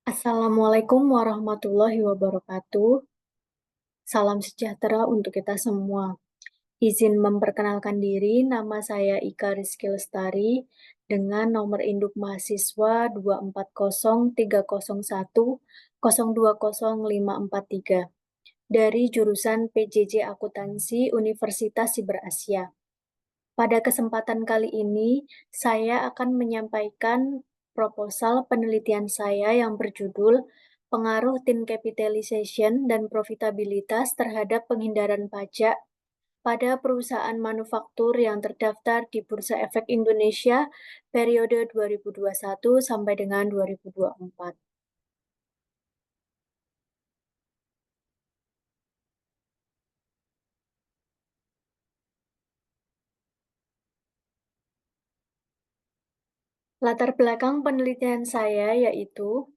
Assalamualaikum warahmatullahi wabarakatuh. Salam sejahtera untuk kita semua. Izin memperkenalkan diri, nama saya Ika Rizky Lestari dengan nomor induk mahasiswa 2403010200543 dari jurusan PJJ Akuntansi Universitas Siber Asia. Pada kesempatan kali ini, saya akan menyampaikan proposal penelitian saya yang berjudul Pengaruh Tin Capitalization dan Profitabilitas terhadap Penghindaran Pajak pada perusahaan manufaktur yang terdaftar di Bursa Efek Indonesia periode 2021 sampai dengan 2024. Latar belakang penelitian saya yaitu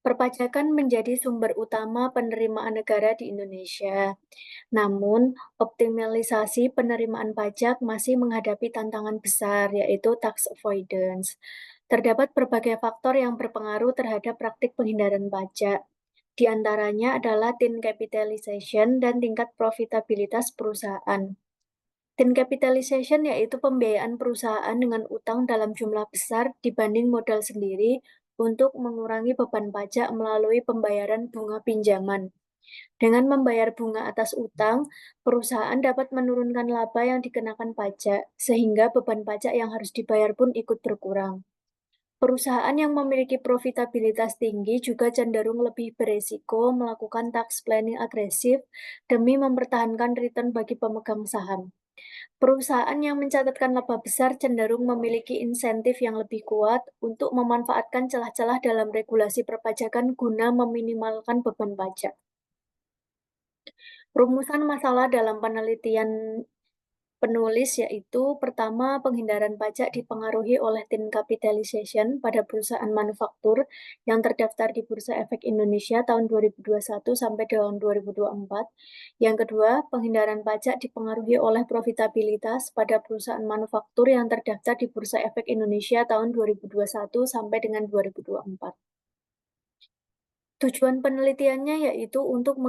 perpajakan menjadi sumber utama penerimaan negara di Indonesia. Namun, optimalisasi penerimaan pajak masih menghadapi tantangan besar, yaitu tax avoidance. Terdapat berbagai faktor yang berpengaruh terhadap praktik penghindaran pajak. Di antaranya adalah tin capitalization dan tingkat profitabilitas perusahaan. Tin capitalization yaitu pembiayaan perusahaan dengan utang dalam jumlah besar dibanding modal sendiri untuk mengurangi beban pajak melalui pembayaran bunga pinjaman. Dengan membayar bunga atas utang, perusahaan dapat menurunkan laba yang dikenakan pajak, sehingga beban pajak yang harus dibayar pun ikut berkurang. Perusahaan yang memiliki profitabilitas tinggi juga cenderung lebih beresiko melakukan tax planning agresif demi mempertahankan return bagi pemegang saham. Perusahaan yang mencatatkan laba besar cenderung memiliki insentif yang lebih kuat untuk memanfaatkan celah-celah dalam regulasi perpajakan guna meminimalkan beban pajak. Rumusan masalah dalam penelitian penulis yaitu pertama, penghindaran pajak dipengaruhi oleh tin capitalization pada perusahaan manufaktur yang terdaftar di Bursa Efek Indonesia tahun 2021 sampai tahun 2024. Yang kedua, penghindaran pajak dipengaruhi oleh profitabilitas pada perusahaan manufaktur yang terdaftar di Bursa Efek Indonesia tahun 2021 sampai dengan 2024. Tujuan penelitiannya yaitu untuk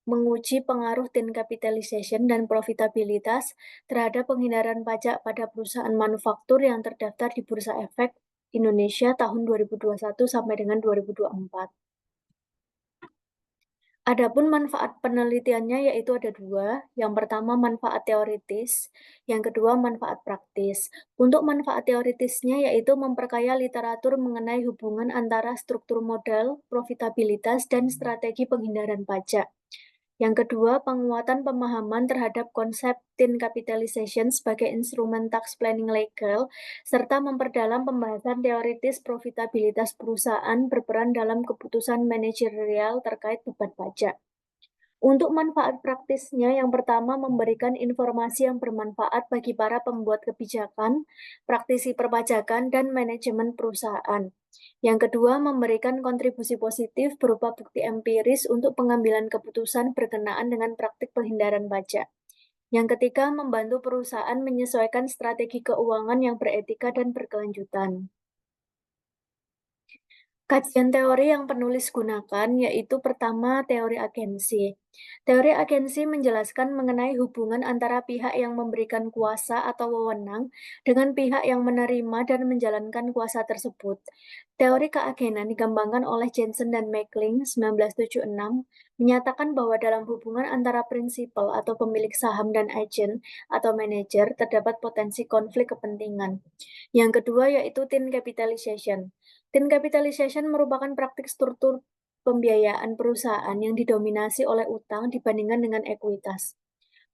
menguji pengaruh tin capitalization dan profitabilitas terhadap penghindaran pajak pada perusahaan manufaktur yang terdaftar di Bursa Efek Indonesia tahun 2021 sampai dengan 2024. Adapun manfaat penelitiannya yaitu ada dua. Yang pertama manfaat teoritis, yang kedua manfaat praktis. Untuk manfaat teoritisnya yaitu memperkaya literatur mengenai hubungan antara struktur modal, profitabilitas, dan strategi penghindaran pajak. Yang kedua, penguatan pemahaman terhadap konsep tin capitalization sebagai instrumen tax planning legal, serta memperdalam pembahasan teoritis profitabilitas perusahaan berperan dalam keputusan manajerial terkait beban pajak. Untuk manfaat praktisnya, yang pertama memberikan informasi yang bermanfaat bagi para pembuat kebijakan, praktisi perpajakan, dan manajemen perusahaan. Yang kedua, memberikan kontribusi positif berupa bukti empiris untuk pengambilan keputusan berkenaan dengan praktik penghindaran pajak. Yang ketiga, membantu perusahaan menyesuaikan strategi keuangan yang beretika dan berkelanjutan. Kajian teori yang penulis gunakan yaitu pertama teori agensi. Teori agensi menjelaskan mengenai hubungan antara pihak yang memberikan kuasa atau wewenang dengan pihak yang menerima dan menjalankan kuasa tersebut. Teori keagenan dikembangkan oleh Jensen dan Mackling 1976 menyatakan bahwa dalam hubungan antara prinsipal atau pemilik saham dan agen atau manajer terdapat potensi konflik kepentingan. Yang kedua yaitu tin capitalization. Tin capitalization merupakan praktik struktur pembiayaan perusahaan yang didominasi oleh utang dibandingkan dengan ekuitas.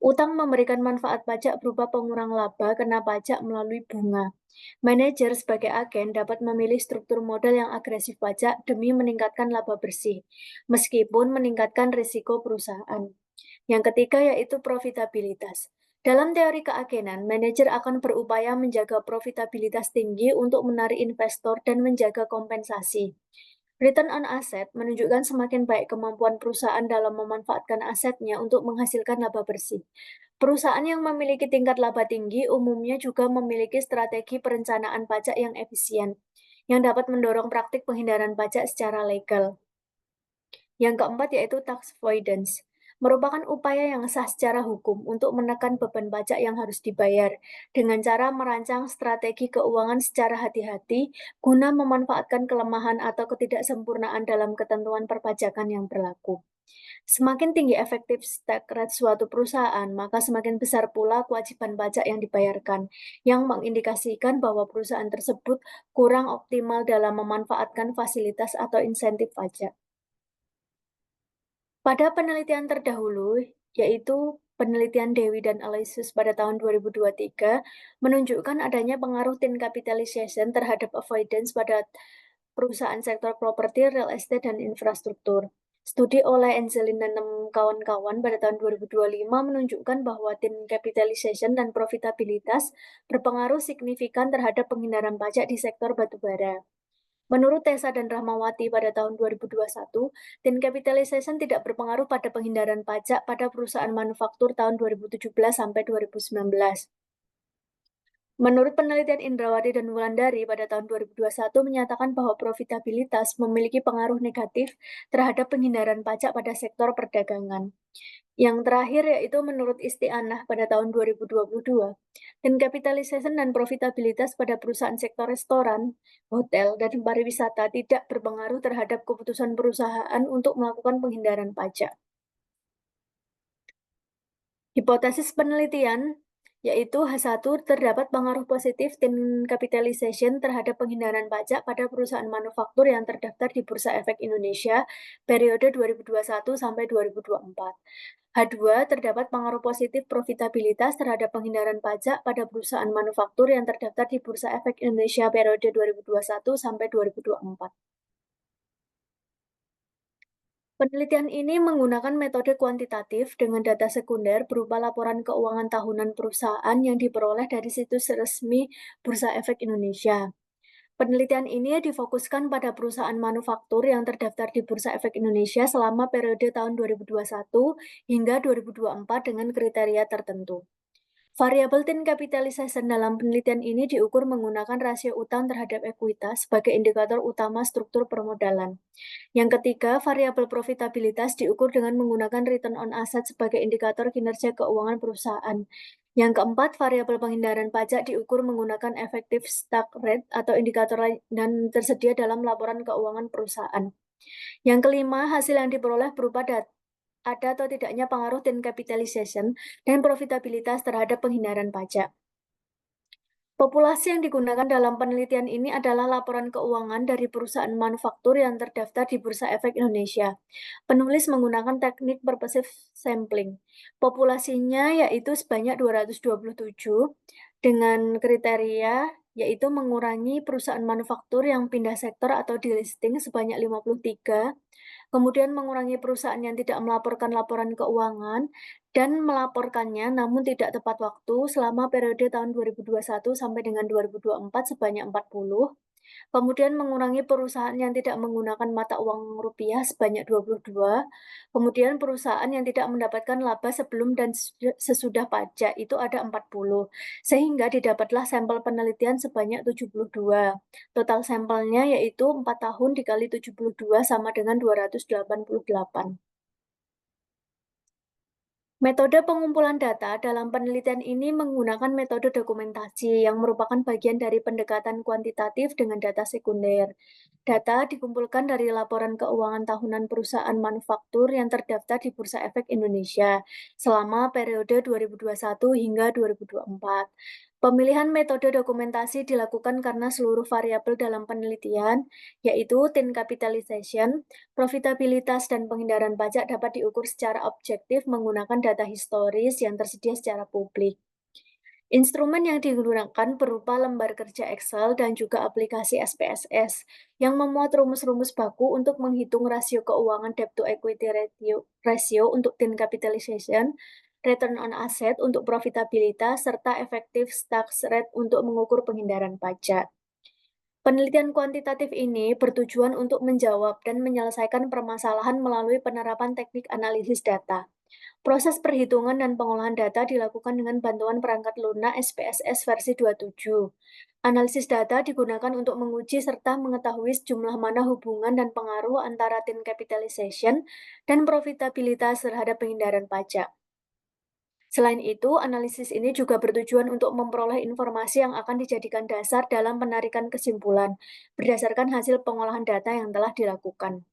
Utang memberikan manfaat pajak berupa pengurang laba kena pajak melalui bunga. Manajer sebagai agen dapat memilih struktur modal yang agresif pajak demi meningkatkan laba bersih, meskipun meningkatkan risiko perusahaan. Yang ketiga yaitu profitabilitas. Dalam teori keagenan, manajer akan berupaya menjaga profitabilitas tinggi untuk menarik investor dan menjaga kompensasi. Return on asset menunjukkan semakin baik kemampuan perusahaan dalam memanfaatkan asetnya untuk menghasilkan laba bersih. Perusahaan yang memiliki tingkat laba tinggi umumnya juga memiliki strategi perencanaan pajak yang efisien. yang dapat mendorong praktik penghindaran pajak secara legal. Yang keempat yaitu tax avoidance, merupakan upaya yang sah secara hukum untuk menekan beban pajak yang harus dibayar dengan cara merancang strategi keuangan secara hati-hati guna memanfaatkan kelemahan atau ketidaksempurnaan dalam ketentuan perpajakan yang berlaku. Semakin tinggi efektif tax rate suatu perusahaan, maka semakin besar pula kewajiban pajak yang dibayarkan, yang mengindikasikan bahwa perusahaan tersebut kurang optimal dalam memanfaatkan fasilitas atau insentif pajak. Pada penelitian terdahulu, yaitu penelitian Dewi dan Aloysius pada tahun 2023, menunjukkan adanya pengaruh tin capitalization terhadap avoidance pada perusahaan sektor properti, real estate, dan infrastruktur. Studi oleh Angelina dan kawan-kawan pada tahun 2025 menunjukkan bahwa tin capitalization dan profitabilitas berpengaruh signifikan terhadap penghindaran pajak di sektor batubara. Menurut Tessa dan Rahmawati pada tahun 2021, tin capitalization tidak berpengaruh pada penghindaran pajak pada perusahaan manufaktur tahun 2017 sampai 2019. Menurut penelitian Indrawati dan Wulandari pada tahun 2021 menyatakan bahwa profitabilitas memiliki pengaruh negatif terhadap penghindaran pajak pada sektor perdagangan. Yang terakhir yaitu menurut Isti'anah pada tahun 2022, dan capitalization dan profitabilitas pada perusahaan sektor restoran, hotel, dan pariwisata tidak berpengaruh terhadap keputusan perusahaan untuk melakukan penghindaran pajak. Hipotesis penelitian yaitu H1 terdapat pengaruh positif tin capitalization terhadap penghindaran pajak pada perusahaan manufaktur yang terdaftar di Bursa Efek Indonesia periode 2021 sampai 2024. H2 terdapat pengaruh positif profitabilitas terhadap penghindaran pajak pada perusahaan manufaktur yang terdaftar di Bursa Efek Indonesia periode 2021 sampai 2024. Penelitian ini menggunakan metode kuantitatif dengan data sekunder berupa laporan keuangan tahunan perusahaan yang diperoleh dari situs resmi Bursa Efek Indonesia. Penelitian ini difokuskan pada perusahaan manufaktur yang terdaftar di Bursa Efek Indonesia selama periode tahun 2021 hingga 2024 dengan kriteria tertentu. Variabel tin capitalization dalam penelitian ini diukur menggunakan rasio utang terhadap ekuitas sebagai indikator utama struktur permodalan. Yang ketiga, variabel profitabilitas diukur dengan menggunakan return on asset sebagai indikator kinerja keuangan perusahaan. Yang keempat, variabel penghindaran pajak diukur menggunakan effective tax rate atau indikator dan tersedia dalam laporan keuangan perusahaan. Yang kelima, hasil yang diperoleh berupa ada atau tidaknya pengaruh tin capitalization dan profitabilitas terhadap penghindaran pajak. Populasi yang digunakan dalam penelitian ini adalah laporan keuangan dari perusahaan manufaktur yang terdaftar di Bursa Efek Indonesia. Penulis menggunakan teknik purposive sampling. Populasinya yaitu sebanyak 227 dengan kriteria yaitu mengurangi perusahaan manufaktur yang pindah sektor atau delisting sebanyak 53, kemudian mengurangi perusahaan yang tidak melaporkan laporan keuangan dan melaporkannya namun tidak tepat waktu selama periode tahun 2021 sampai dengan 2024 sebanyak 40, kemudian mengurangi perusahaan yang tidak menggunakan mata uang rupiah sebanyak 22, kemudian perusahaan yang tidak mendapatkan laba sebelum dan sesudah pajak itu ada 40, sehingga didapatlah sampel penelitian sebanyak 72. Total sampelnya yaitu 4 tahun dikali 72 sama dengan 288. Metode pengumpulan data dalam penelitian ini menggunakan metode dokumentasi yang merupakan bagian dari pendekatan kuantitatif dengan data sekunder. Data dikumpulkan dari laporan keuangan tahunan perusahaan manufaktur yang terdaftar di Bursa Efek Indonesia selama periode 2021 hingga 2024. Pemilihan metode dokumentasi dilakukan karena seluruh variabel dalam penelitian, yaitu tin capitalization, profitabilitas, dan penghindaran pajak dapat diukur secara objektif menggunakan data historis yang tersedia secara publik. Instrumen yang digunakan berupa lembar kerja Excel dan juga aplikasi SPSS yang memuat rumus-rumus baku untuk menghitung rasio keuangan debt to equity ratio untuk tin capitalization, return on asset untuk profitabilitas, serta effective tax rate untuk mengukur penghindaran pajak. Penelitian kuantitatif ini bertujuan untuk menjawab dan menyelesaikan permasalahan melalui penerapan teknik analisis data. Proses perhitungan dan pengolahan data dilakukan dengan bantuan perangkat lunak SPSS versi 27. Analisis data digunakan untuk menguji serta mengetahui sejumlah mana hubungan dan pengaruh antara tin capitalization dan profitabilitas terhadap penghindaran pajak. Selain itu, analisis ini juga bertujuan untuk memperoleh informasi yang akan dijadikan dasar dalam penarikan kesimpulan berdasarkan hasil pengolahan data yang telah dilakukan.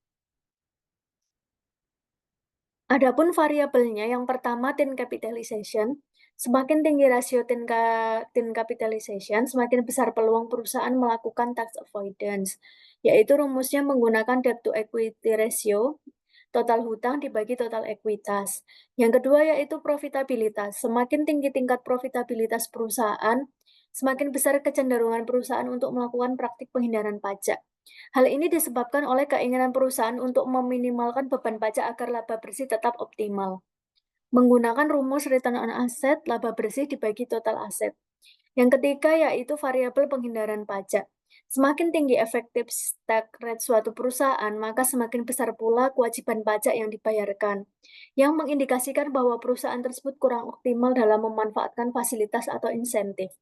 Adapun variabelnya, yang pertama tin capitalization. Semakin tinggi rasio tin capitalization, semakin besar peluang perusahaan melakukan tax avoidance, yaitu rumusnya menggunakan debt to equity ratio, total hutang dibagi total ekuitas. Yang kedua yaitu profitabilitas. Semakin tinggi tingkat profitabilitas perusahaan, semakin besar kecenderungan perusahaan untuk melakukan praktik penghindaran pajak. Hal ini disebabkan oleh keinginan perusahaan untuk meminimalkan beban pajak agar laba bersih tetap optimal. Menggunakan rumus return on asset, laba bersih dibagi total aset. Yang ketiga yaitu variabel penghindaran pajak. Semakin tinggi efektif tax rate suatu perusahaan, maka semakin besar pula kewajiban pajak yang dibayarkan, yang mengindikasikan bahwa perusahaan tersebut kurang optimal dalam memanfaatkan fasilitas atau insentif.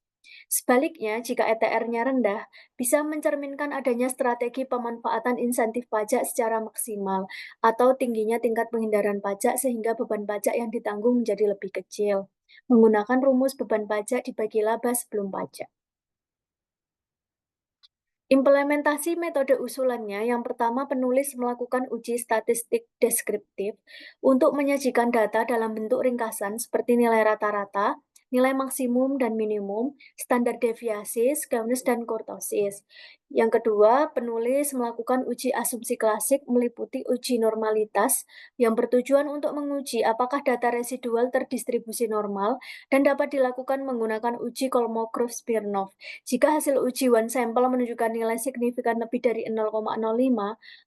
Sebaliknya, jika ETR-nya rendah, bisa mencerminkan adanya strategi pemanfaatan insentif pajak secara maksimal atau tingginya tingkat penghindaran pajak sehingga beban pajak yang ditanggung menjadi lebih kecil. Menggunakan rumus beban pajak dibagi laba sebelum pajak. Implementasi metode usulannya, yang pertama penulis melakukan uji statistik deskriptif untuk menyajikan data dalam bentuk ringkasan seperti nilai rata-rata, nilai maksimum dan minimum, standar deviasi, skewness, dan kurtosis. Yang kedua, penulis melakukan uji asumsi klasik meliputi uji normalitas yang bertujuan untuk menguji apakah data residual terdistribusi normal dan dapat dilakukan menggunakan uji Kolmogorov-Smirnov. Jika hasil uji one sampel menunjukkan nilai signifikan lebih dari 0,05,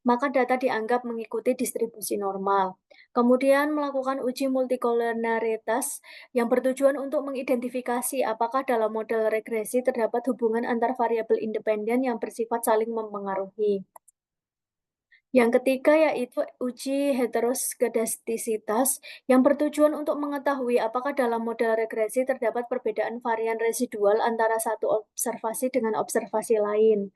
maka data dianggap mengikuti distribusi normal. Kemudian melakukan uji multikolonaritas yang bertujuan untuk mengidentifikasi apakah dalam model regresi terdapat hubungan antar variabel independen yang bersifat saling mempengaruhi. Yang ketiga yaitu uji heteroskedastisitas yang bertujuan untuk mengetahui apakah dalam model regresi terdapat perbedaan varian residual antara satu observasi dengan observasi lain.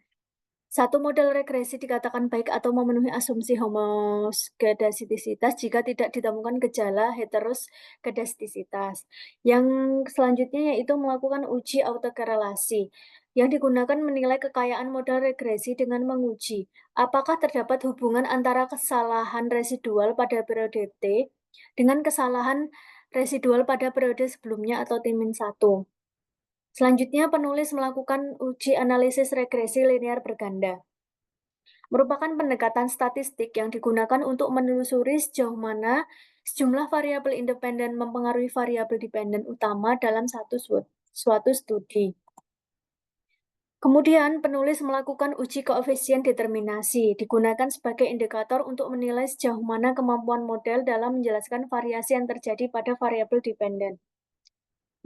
Satu model regresi dikatakan baik atau memenuhi asumsi homoskedastisitas jika tidak ditemukan gejala heteroskedastisitas. Yang selanjutnya yaitu melakukan uji autokorelasi, yang digunakan menilai kekayaan model regresi dengan menguji apakah terdapat hubungan antara kesalahan residual pada periode T dengan kesalahan residual pada periode sebelumnya atau T-1. Selanjutnya, penulis melakukan uji analisis regresi linear berganda, merupakan pendekatan statistik yang digunakan untuk menelusuri sejauh mana sejumlah variabel independen mempengaruhi variabel dependen utama dalam suatu studi. Kemudian, penulis melakukan uji koefisien determinasi, digunakan sebagai indikator untuk menilai sejauh mana kemampuan model dalam menjelaskan variasi yang terjadi pada variabel dependen.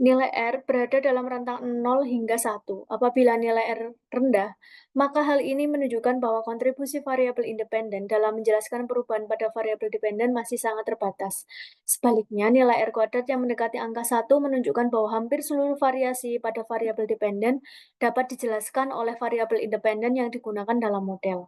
Nilai R berada dalam rentang 0 hingga 1. Apabila nilai R rendah, maka hal ini menunjukkan bahwa kontribusi variabel independen dalam menjelaskan perubahan pada variabel dependen masih sangat terbatas. Sebaliknya, nilai R kuadrat yang mendekati angka 1 menunjukkan bahwa hampir seluruh variasi pada variabel dependen dapat dijelaskan oleh variabel independen yang digunakan dalam model.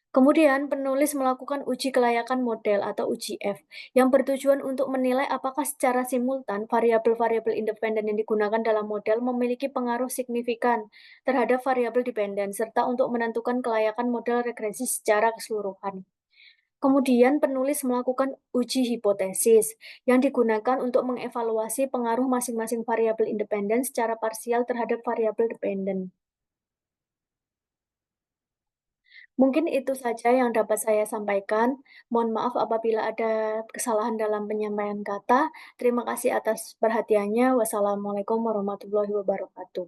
Kemudian, penulis melakukan uji kelayakan model atau uji F, yang bertujuan untuk menilai apakah secara simultan variabel-variabel independen yang digunakan dalam model memiliki pengaruh signifikan terhadap variabel dependen, serta untuk menentukan kelayakan model regresi secara keseluruhan. Kemudian, penulis melakukan uji hipotesis, yang digunakan untuk mengevaluasi pengaruh masing-masing variabel independen secara parsial terhadap variabel dependen. Mungkin itu saja yang dapat saya sampaikan. Mohon maaf apabila ada kesalahan dalam penyampaian kata. Terima kasih atas perhatiannya. Wassalamualaikum warahmatullahi wabarakatuh.